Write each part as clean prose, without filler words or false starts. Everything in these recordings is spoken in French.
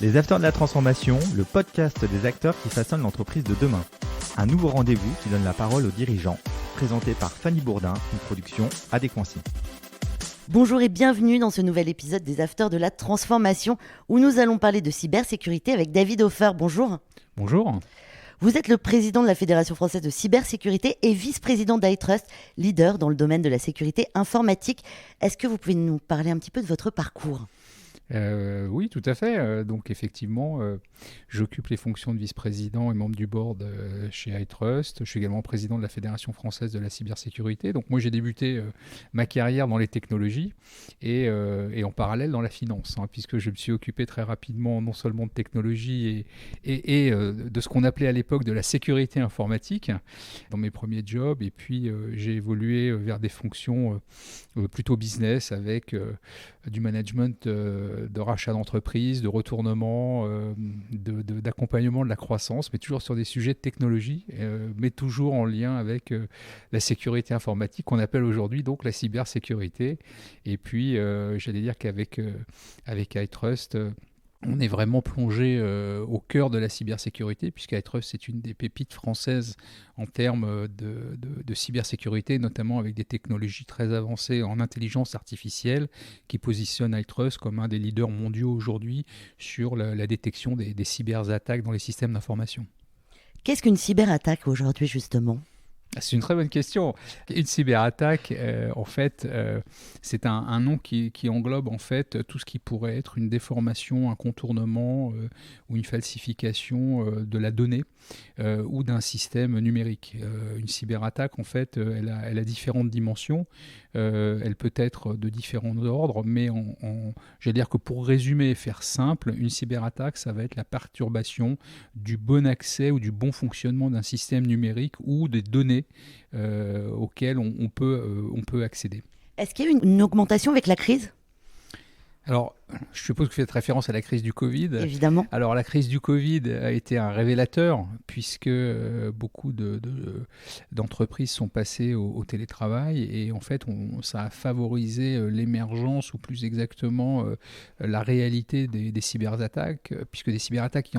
Les Acteurs de la Transformation, le podcast des acteurs qui façonnent l'entreprise de demain. Un nouveau rendez-vous qui donne la parole aux dirigeants, présenté par Fanny Bourdin, une production Adéquancy. Bonjour et bienvenue dans ce nouvel épisode des Acteurs de la Transformation où nous allons parler de cybersécurité avec David Hofer. Bonjour. Bonjour. Vous êtes le président de la Fédération française de cybersécurité et vice-président d'iTrust, leader dans le domaine de la sécurité informatique. Est-ce que vous pouvez nous parler un petit peu de votre parcours ? Oui, tout à fait. Donc effectivement, j'occupe les fonctions de vice-président et membre du board chez iTrust. Je suis également président de la Fédération française de la cybersécurité. Donc moi, j'ai débuté ma carrière dans les technologies et en parallèle dans la finance, puisque je me suis occupé très rapidement non seulement de technologie et de ce qu'on appelait à l'époque de la sécurité informatique dans mes premiers jobs. Et puis, j'ai évolué vers des fonctions plutôt business avec du management de rachat d'entreprise, de retournement, d'accompagnement de la croissance, mais toujours sur des sujets de technologie, mais toujours en lien avec la sécurité informatique qu'on appelle aujourd'hui donc la cybersécurité. Et puis, j'allais dire qu'avec iTrust, on est vraiment plongé au cœur de la cybersécurité, puisque iTrust est une des pépites françaises en termes de cybersécurité, notamment avec des technologies très avancées en intelligence artificielle, qui positionnent iTrust comme un des leaders mondiaux aujourd'hui sur la détection des cyberattaques dans les systèmes d'information. Qu'est-ce qu'une cyberattaque aujourd'hui justement ? C'est une très bonne question. Une cyberattaque, en fait, c'est un nom qui englobe en fait tout ce qui pourrait être une déformation, un contournement ou une falsification de la donnée ou d'un système numérique. Une cyberattaque, en fait, elle a différentes dimensions. Elle peut être de différents ordres, mais j'allais dire que pour résumer et faire simple, une cyberattaque, ça va être la perturbation du bon accès ou du bon fonctionnement d'un système numérique ou des données auxquelles on peut accéder. Est-ce qu'il y a eu une augmentation avec la crise ? Alors, je suppose que vous faites référence à la crise du Covid. Évidemment. Alors, la crise du Covid a été un révélateur puisque beaucoup d'entreprises sont passées au télétravail et en fait, ça a favorisé l'émergence ou plus exactement la réalité des cyberattaques, puisque des cyberattaques, il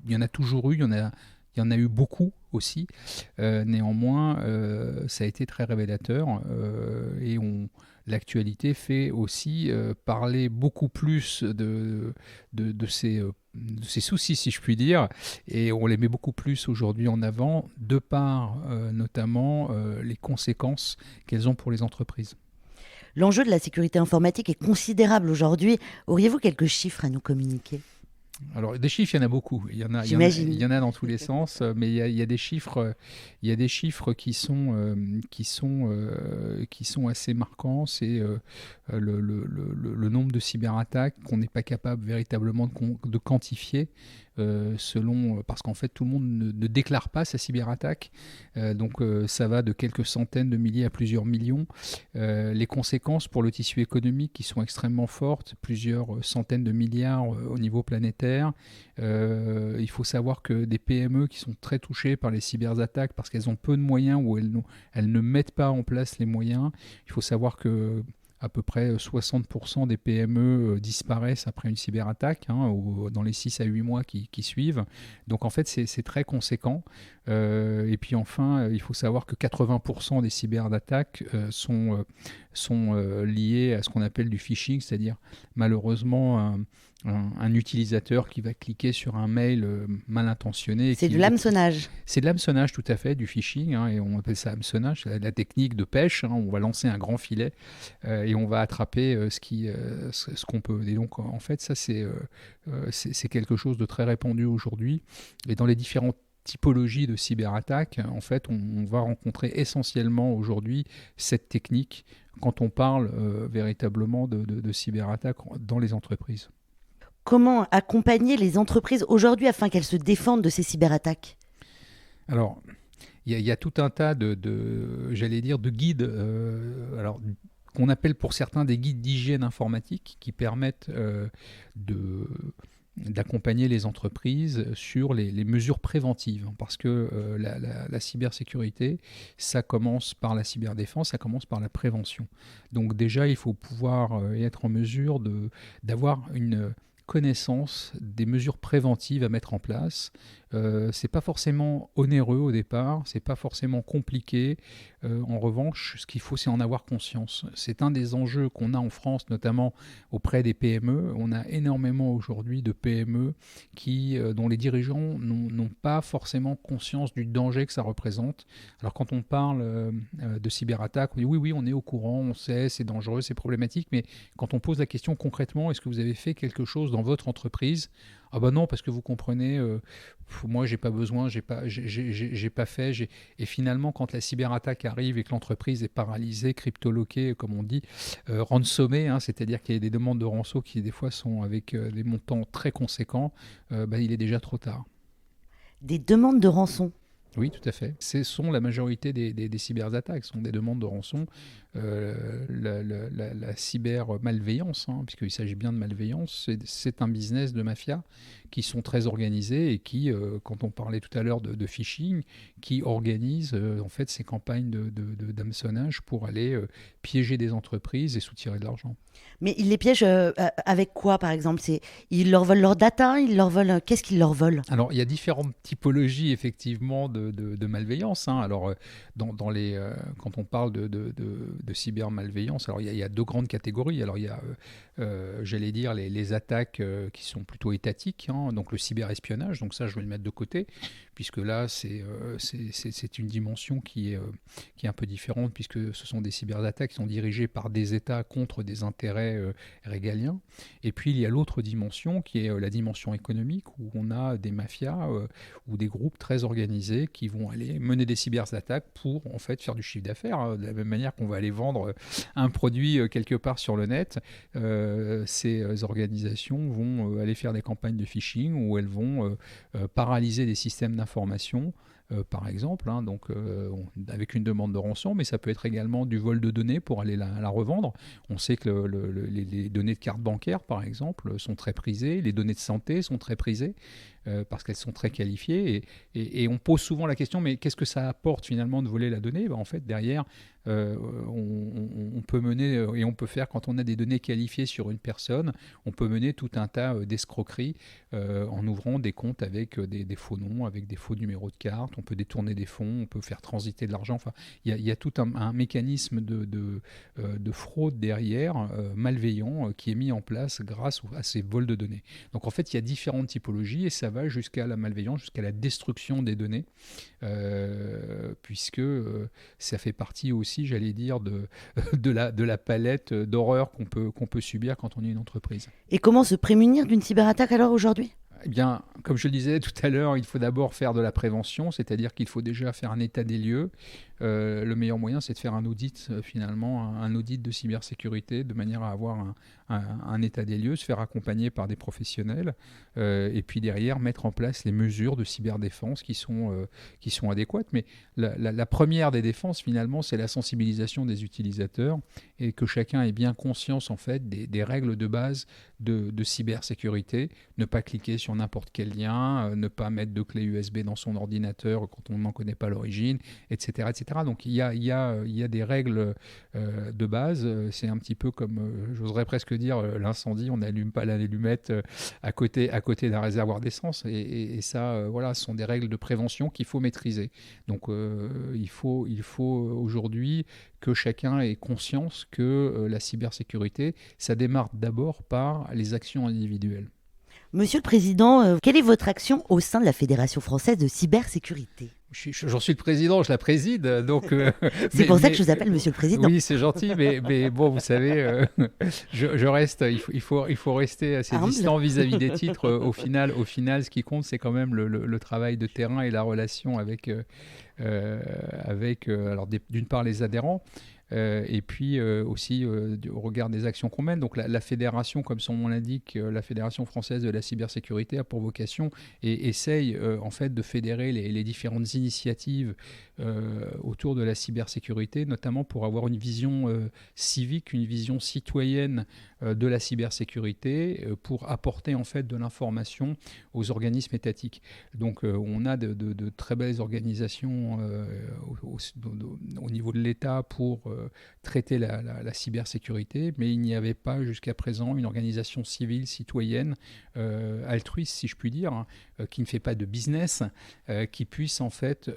y en a toujours eu, il y en a eu beaucoup aussi. Néanmoins, ça a été très révélateur et l'actualité fait aussi parler beaucoup plus de ces soucis, si je puis dire, et on les met beaucoup plus aujourd'hui en avant, de par notamment les conséquences qu'elles ont pour les entreprises. L'enjeu de la sécurité informatique est considérable aujourd'hui. Auriez-vous quelques chiffres à nous communiquer ? Alors, des chiffres, il y en a beaucoup. Il y en a dans tous les sens, mais il y a des chiffres qui sont assez marquants. C'est le nombre de cyberattaques qu'on n'est pas capable véritablement de quantifier. Parce qu'en fait tout le monde ne déclare pas sa cyberattaque, donc ça va de quelques centaines de milliers à plusieurs millions. Les conséquences pour le tissu économique qui sont extrêmement fortes, plusieurs centaines de milliards au niveau planétaire. Il faut savoir que des PME qui sont très touchées par les cyberattaques parce qu'elles ont peu de moyens ou elles ne mettent pas en place les moyens, il faut savoir que à peu près 60% des PME disparaissent après une cyberattaque dans les 6 à 8 mois qui suivent. Donc en fait, c'est très conséquent. Et puis enfin, il faut savoir que 80% des cyberattaques sont liées à ce qu'on appelle du phishing, c'est-à-dire malheureusement un utilisateur qui va cliquer sur un mail mal intentionné. C'est de l'hameçonnage. C'est de l'hameçonnage, tout à fait, du phishing, et on appelle ça hameçonnage, c'est la technique de pêche. On va lancer un grand filet et on va attraper ce qu'on peut. Et donc, en fait, ça, c'est quelque chose de très répandu aujourd'hui. Et dans les différentes typologies de cyberattaques, en fait, on va rencontrer essentiellement aujourd'hui cette technique quand on parle véritablement de cyberattaques dans les entreprises. Comment accompagner les entreprises aujourd'hui afin qu'elles se défendent de ces cyberattaques ? Alors, il y a tout un tas de guides, qu'on appelle pour certains des guides d'hygiène informatique qui permettent d'accompagner les entreprises sur les mesures préventives, parce que la cybersécurité, ça commence par la cyberdéfense, ça commence par la prévention. Donc déjà, il faut pouvoir être en mesure d'avoir une connaissance des mesures préventives à mettre en place. C'est pas forcément onéreux au départ, c'est pas forcément compliqué. En revanche, ce qu'il faut, c'est en avoir conscience. C'est un des enjeux qu'on a en France, notamment auprès des PME. On a énormément aujourd'hui de PME dont les dirigeants n'ont pas forcément conscience du danger que ça représente. Alors quand on parle de cyberattaque, on dit oui, on est au courant, on sait, c'est dangereux, c'est problématique, mais quand on pose la question concrètement, est-ce que vous avez fait quelque chose dans votre entreprise ? Ah bah non, parce que vous comprenez, moi j'ai pas besoin, j'ai pas fait. Et finalement, quand la cyberattaque arrive et que l'entreprise est paralysée, cryptoloquée, comme on dit, ransomée, c'est-à-dire qu'il y a des demandes de rançon qui des fois sont avec des montants très conséquents, il est déjà trop tard. Des demandes de rançon. Oui, tout à fait. Ce sont la majorité des cyberattaques, ce sont des demandes de rançon. La cyber-malveillance, puisqu'il s'agit bien de malveillance, c'est un business de mafia qui sont très organisés et qui, quand on parlait tout à l'heure de phishing, qui organisent en fait ces campagnes d'hameçonnage pour aller piéger des entreprises et soutirer de l'argent. Mais ils les piègent avec quoi, par exemple? Ils leur volent leur data, ils leur volent... Qu'est-ce qu'ils leur volent? Alors, il y a différentes typologies, effectivement, de malveillance. Alors, quand on parle de cybermalveillance, alors il y a deux grandes catégories. Alors, il y a, j'allais dire, les attaques qui sont plutôt étatiques, donc le cyberespionnage. Donc ça, je vais le mettre de côté, puisque là, c'est une dimension qui est un peu différente, puisque ce sont des cyberattaques qui sont dirigées par des États contre des intérêts régaliens. Et puis, il y a l'autre dimension, qui est la dimension économique, où on a des mafias ou des groupes très organisés qui vont aller mener des cyberattaques pour, en fait, faire du chiffre d'affaires. De la même manière qu'on va aller vendre un produit quelque part sur le net, ces organisations vont aller faire des campagnes de phishing où elles vont paralyser des systèmes d'information, par exemple, donc avec une demande de rançon, mais ça peut être également du vol de données pour aller la revendre. On sait que les données de carte bancaire, par exemple, sont très prisées, les données de santé sont très prisées, parce qu'elles sont très qualifiées, et on pose souvent la question, mais qu'est-ce que ça apporte finalement de voler la donnée? En fait, derrière, on peut mener, et on peut faire, quand on a des données qualifiées sur une personne, on peut mener tout un tas d'escroqueries en ouvrant des comptes avec des faux noms, avec des faux numéros de carte, on peut détourner des fonds, on peut faire transiter de l'argent. Enfin, il y a tout un mécanisme de fraude derrière, malveillant, qui est mis en place grâce à ces vols de données. Donc en fait, il y a différentes typologies, et ça va jusqu'à la malveillance, jusqu'à la destruction des données, puisque ça fait partie aussi, j'allais dire, de la palette d'horreur qu'on peut subir quand on est une entreprise. Et comment se prémunir d'une cyberattaque alors aujourd'hui? Eh bien, comme je le disais tout à l'heure, il faut d'abord faire de la prévention, c'est-à-dire qu'il faut déjà faire un état des lieux. Le meilleur moyen, c'est de faire un audit, finalement, un audit de cybersécurité, de manière à avoir un état des lieux, se faire accompagner par des professionnels, et puis derrière, mettre en place les mesures de cyberdéfense qui sont adéquates. Mais la première des défenses, finalement, c'est la sensibilisation des utilisateurs, et que chacun ait bien conscience, en fait, des règles de base de cybersécurité. Ne pas cliquer sur n'importe quel lien, ne pas mettre de clé USB dans son ordinateur quand on n'en connaît pas l'origine, etc., etc. Donc il y a des règles de base. C'est un petit peu comme, j'oserais presque dire, l'incendie. On n'allume pas l'allumette à côté d'un réservoir d'essence. Et ça, voilà, ce sont des règles de prévention qu'il faut maîtriser. Donc il faut aujourd'hui que chacun ait conscience que la cybersécurité, ça démarre d'abord par les actions individuelles. Monsieur le Président, quelle est votre action au sein de la Fédération française de cybersécurité? J'en suis le président, je la préside. Donc, c'est pour ça que je vous appelle Monsieur le Président. Oui, c'est gentil, mais bon, vous savez, je reste. Il faut rester assez distant vis-à-vis des titres. Au final, ce qui compte, c'est quand même le travail de terrain et la relation avec alors d'une part les adhérents. Et puis aussi au regard des actions qu'on mène. Donc la fédération, comme son nom l'indique, la Fédération française de la cybersécurité a pour vocation et essaye en fait de fédérer les différentes initiatives autour de la cybersécurité, notamment pour avoir une vision civique, une vision citoyenne de la cybersécurité, pour apporter en fait de l'information aux organismes étatiques. Donc on a de très belles organisations au niveau de l'État pour traiter la cybersécurité, mais il n'y avait pas jusqu'à présent une organisation civile, citoyenne, altruiste, si je puis dire, hein, qui ne fait pas de business, qui puisse en fait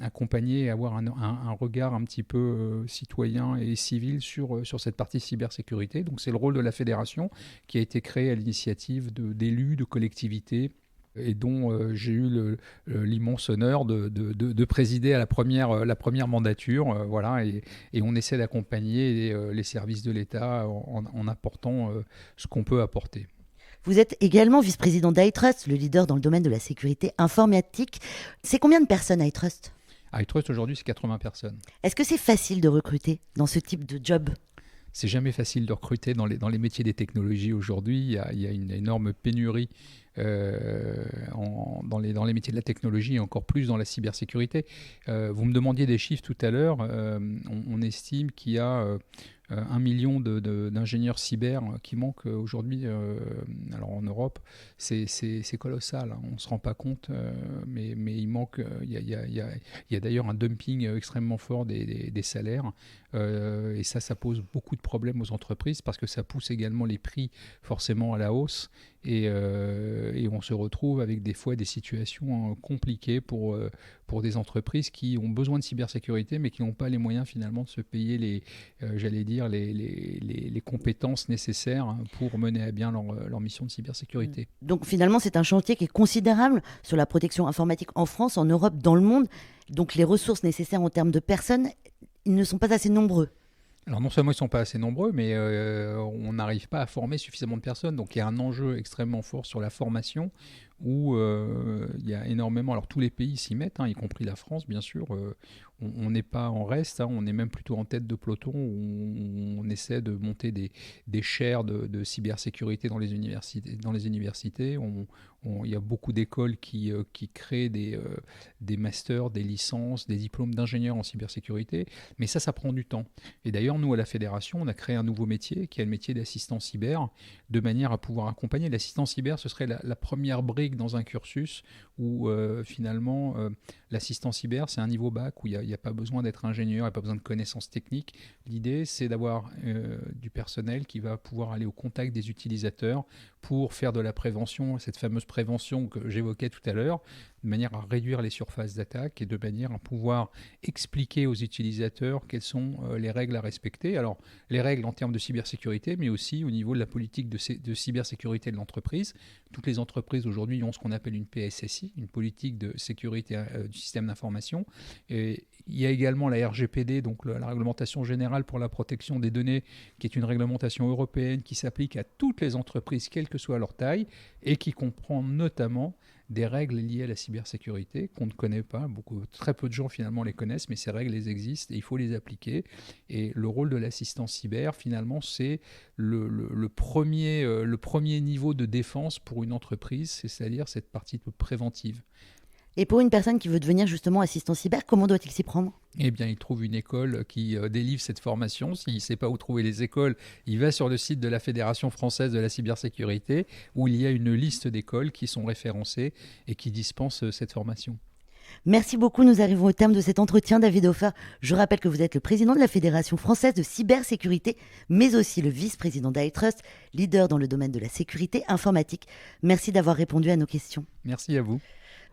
accompagner et avoir un regard un petit peu citoyen et civil sur cette partie cybersécurité. Donc c'est le rôle de la fédération qui a été créée à l'initiative d'élus, de collectivités, et dont j'ai eu l'immense honneur de présider à la première mandature. Voilà, et on essaie d'accompagner les services de l'État en apportant ce qu'on peut apporter. Vous êtes également vice-président d'iTrust, le leader dans le domaine de la sécurité informatique. C'est combien de personnes iTrust ? iTrust aujourd'hui, c'est 80 personnes. Est-ce que c'est facile de recruter dans ce type de job ? C'est jamais facile de recruter dans les métiers des technologies aujourd'hui. Il y a une énorme pénurie dans les métiers de la technologie et encore plus dans la cybersécurité. Vous me demandiez des chiffres tout à l'heure. On estime qu'il y a 1 million d'ingénieurs cyber qui manquent aujourd'hui. Alors en Europe, c'est colossal, hein. On ne se rend pas compte, mais il manque. Il y a d'ailleurs un dumping extrêmement fort des salaires. Et ça pose beaucoup de problèmes aux entreprises parce que ça pousse également les prix forcément à la hausse. Et on se retrouve avec des fois des situations compliquées pour des entreprises qui ont besoin de cybersécurité mais qui n'ont pas les moyens finalement de se payer les compétences nécessaires pour mener à bien leur mission de cybersécurité. Donc finalement, c'est un chantier qui est considérable sur la protection informatique en France, en Europe, dans le monde. Donc les ressources nécessaires en termes de personnes, ils ne sont pas assez nombreux. Alors non seulement ils ne sont pas assez nombreux, mais on n'arrive pas à former suffisamment de personnes. Donc il y a un enjeu extrêmement fort sur la formation où il y a énormément... Alors tous les pays s'y mettent, hein, y compris la France bien sûr. On n'est pas en reste, hein, on est même plutôt en tête de peloton où on essaie de monter des chaires de cybersécurité dans les universités. Il y a beaucoup d'écoles qui créent des masters, des licences, des diplômes d'ingénieurs en cybersécurité, mais ça prend du temps. Et d'ailleurs, nous, à la Fédération, on a créé un nouveau métier, qui est le métier d'assistant cyber, de manière à pouvoir accompagner. L'assistant cyber, ce serait la première brique dans un cursus où finalement, l'assistant cyber, c'est un niveau bac, où il n'y a pas besoin d'être ingénieur, il n'y a pas besoin de connaissances techniques. L'idée, c'est d'avoir du personnel qui va pouvoir aller au contact des utilisateurs pour faire de la prévention, cette fameuse prévention que j'évoquais tout à l'heure, de manière à réduire les surfaces d'attaque et de manière à pouvoir expliquer aux utilisateurs quelles sont les règles à respecter. Alors, les règles en termes de cybersécurité, mais aussi au niveau de la politique de cybersécurité de l'entreprise. Toutes les entreprises aujourd'hui ont ce qu'on appelle une PSSI, une politique de sécurité du système d'information. Et il y a également la RGPD, donc la réglementation générale pour la protection des données, qui est une réglementation européenne qui s'applique à toutes les entreprises, quelle que soit leur taille, et qui comprend notamment des règles liées à la cybersécurité qu'on ne connaît pas. Très peu de gens finalement les connaissent, mais ces règles elles existent et il faut les appliquer. Et le rôle de l'assistant cyber, finalement, c'est le premier niveau de défense pour une entreprise, c'est-à-dire cette partie préventive. Et pour une personne qui veut devenir justement assistant cyber, comment doit-il s'y prendre ? Eh bien, il trouve une école qui délivre cette formation. S'il ne sait pas où trouver les écoles, il va sur le site de la Fédération française de la cybersécurité, où il y a une liste d'écoles qui sont référencées et qui dispensent cette formation. Merci beaucoup. Nous arrivons au terme de cet entretien, David Hofer. Je rappelle que vous êtes le président de la Fédération française de cybersécurité, mais aussi le vice-président d'iTrust, leader dans le domaine de la sécurité informatique. Merci d'avoir répondu à nos questions. Merci à vous.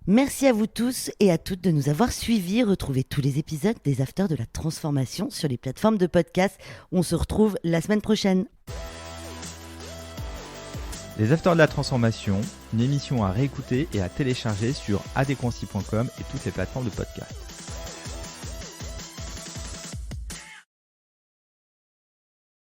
Merci à vous tous et à toutes de nous avoir suivis. Retrouvez tous les épisodes des Afters de la Transformation sur les plateformes de podcast. On se retrouve la semaine prochaine. Les Afters de la Transformation, une émission à réécouter et à télécharger sur adconci.com et toutes les plateformes de podcast.